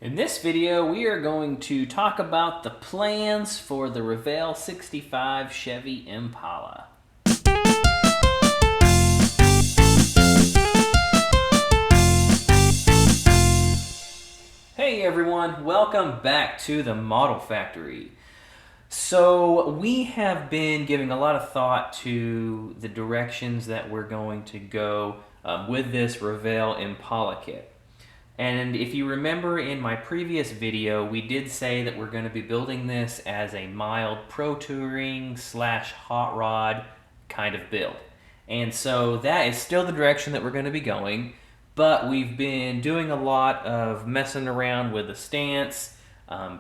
In this video, we are going to talk about the plans for the Revell 65 Chevy Impala. Hey everyone, welcome back to the Model Factory. So we have been giving a lot of thought to the directions that we're going to go with this Revell Impala kit. And if you remember in my previous video, we did say that we're going to be building this as a mild pro touring / hot rod kind of build. And so that is still the direction that we're going to be going, but we've been doing a lot of messing around with the stance,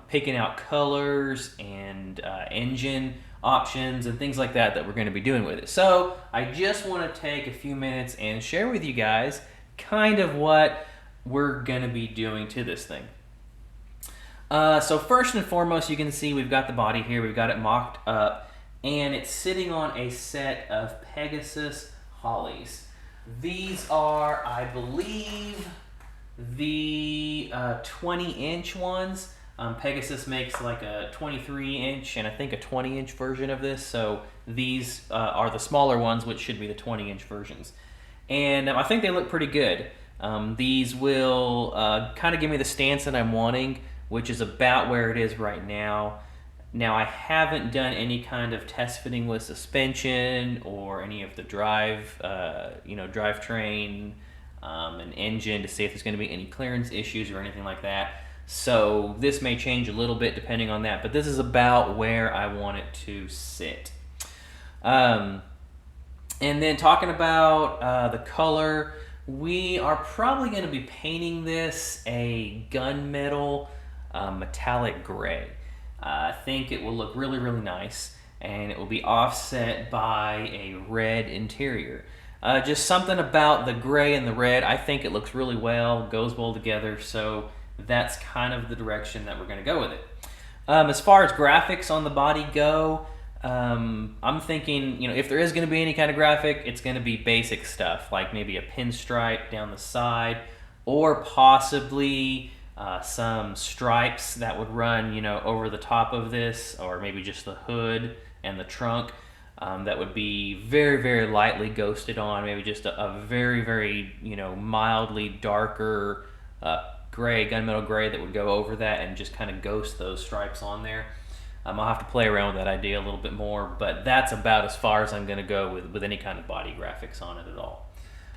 picking out colors and engine options and things like that we're going to be doing with it. So I just want to take a few minutes and share with you guys kind of what we're going to be doing to this thing. So first and foremost, you can see we've got the body here, we've got it mocked up, and it's sitting on a set of Pegasus Hollies. These are, I believe, the 20-inch ones. Pegasus makes like a 23-inch and I think a 20-inch version of this, so these are the smaller ones, which should be the 20-inch versions. And I think they look pretty good. These will kind of give me the stance that I'm wanting, which is about where it is right now. Now, I haven't done any kind of test fitting with suspension or any of the drivetrain and engine to see if there's going to be any clearance issues or anything like that. So this may change a little bit depending on that, but this is about where I want it to sit. And then talking about the color, we are probably going to be painting this a gunmetal metallic gray. I think it will look really, really nice, and it will be offset by a red interior. Just something about the gray and the red, I think it looks really well, goes well together, so that's kind of the direction that we're going to go with it. As far as graphics on the body go, I'm thinking, if there is going to be any kind of graphic, it's going to be basic stuff, like maybe a pinstripe down the side, or possibly some stripes that would run, over the top of this, or maybe just the hood and the trunk, that would be very, very lightly ghosted on, maybe just a very, very, mildly darker gray, gunmetal gray that would go over that and just kind of ghost those stripes on there. I'll have to play around with that idea a little bit more, but that's about as far as I'm going to go with any kind of body graphics on it at all.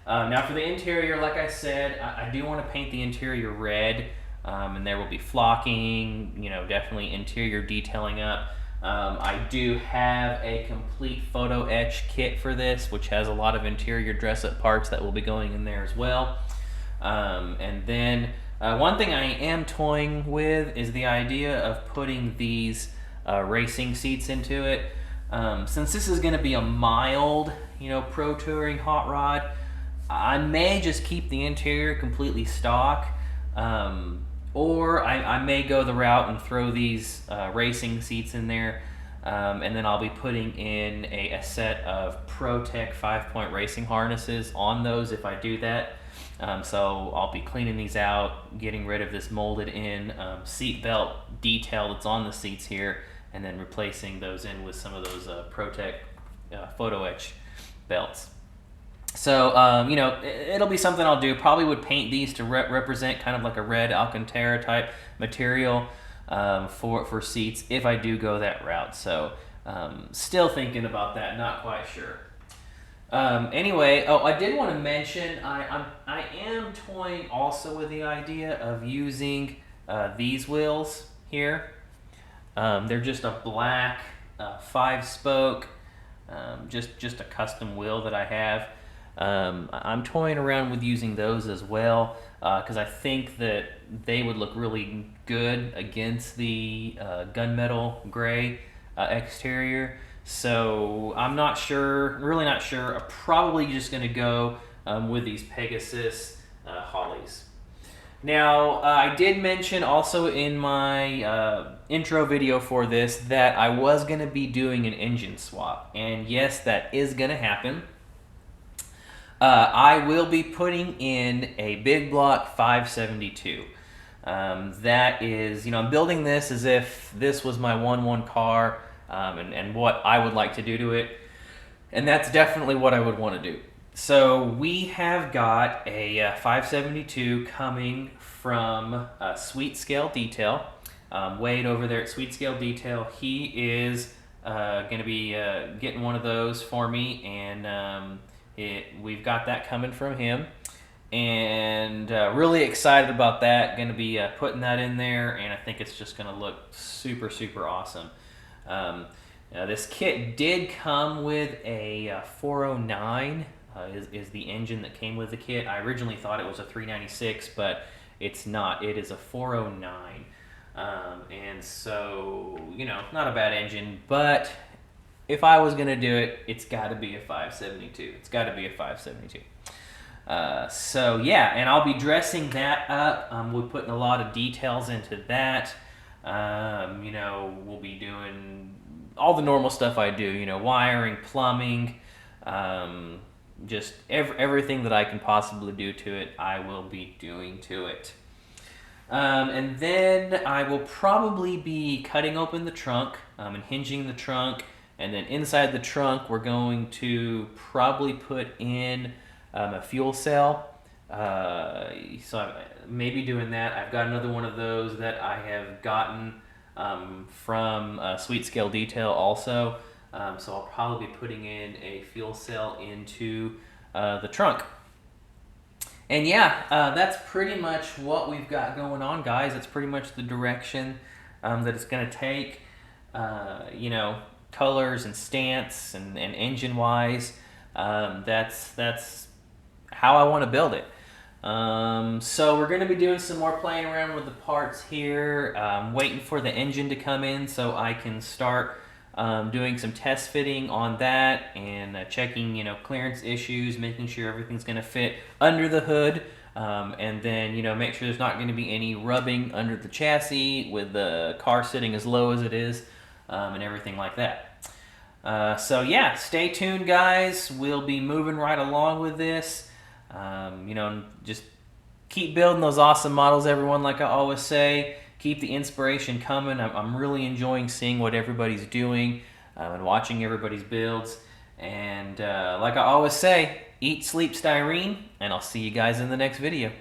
Now for the interior, like I said, I do want to paint the interior red, and there will be flocking, definitely interior detailing up. I do have a complete photo etch kit for this, which has a lot of interior dress-up parts that will be going in there as well. And then one thing I am toying with is the idea of putting these racing seats into it. Since this is going to be a mild, pro touring hot rod, I may just keep the interior completely stock, or I may go the route and throw these racing seats in there, and then I'll be putting in a set of ProTech 5-point racing harnesses on those if I do that. So I'll be cleaning these out, getting rid of this molded in seat belt detail that's on the seats here, and then replacing those in with some of those ProTech photo etch belts. So, it'll be something I'll do. Probably would paint these to represent kind of like a red Alcantara type material for seats if I do go that route. So, still thinking about that, not quite sure. Anyway, I did want to mention I am toying also with the idea of using these wheels here. They're just a black 5-spoke, just a custom wheel that I have. I'm toying around with using those as well because I think that they would look really good against the gunmetal gray exterior. So I'm not sure, really not sure. I'm probably just going to go with these Pegasus Hollies. Now, I did mention also in my intro video for this that I was going to be doing an engine swap. And yes, that is going to happen. I will be putting in a big block 572. That is, I'm building this as if this was my 1-1 car, and what I would like to do to it. And that's definitely what I would want to do. So we have got a 572 coming from Sweet Scale Detail. Wade over there at Sweet Scale Detail, he is going to be getting one of those for me, and we've got that coming from him. And really excited about that. Going to be putting that in there, and I think it's just going to look super, super awesome. This kit did come with a 409, is the engine that came with the kit. I originally thought it was a 396, but it's not. It is a 409. And so, not a bad engine, but if I was going to do it, it's got to be a 572. It's got to be a 572. So yeah, and I'll be dressing that up. We're putting a lot of details into that. We'll be doing all the normal stuff I do, wiring, plumbing, just everything that I can possibly do to it, I will be doing to it. And then I will probably be cutting open the trunk and hinging the trunk, and then inside the trunk we're going to probably put in a fuel cell. So I may be doing that. I've got another one of those that I have gotten from Sweet Scale Detail also. So I'll probably be putting in a fuel cell into the trunk. And yeah, that's pretty much what we've got going on, guys. It's pretty much the direction that it's going to take. Colors and stance and engine-wise. That's how I want to build it. So we're going to be doing some more playing around with the parts here, waiting for the engine to come in so I can start doing some test fitting on that, and checking clearance issues, making sure everything's going to fit under the hood, and then make sure there's not going to be any rubbing under the chassis with the car sitting as low as it is, and everything like that. So yeah, stay tuned, guys. We'll be moving right along with this. Just keep building those awesome models, everyone. Like I always say, keep the inspiration coming. I'm really enjoying seeing what everybody's doing, and watching everybody's builds. And like I always say, eat, sleep, styrene, and I'll see you guys in the next video.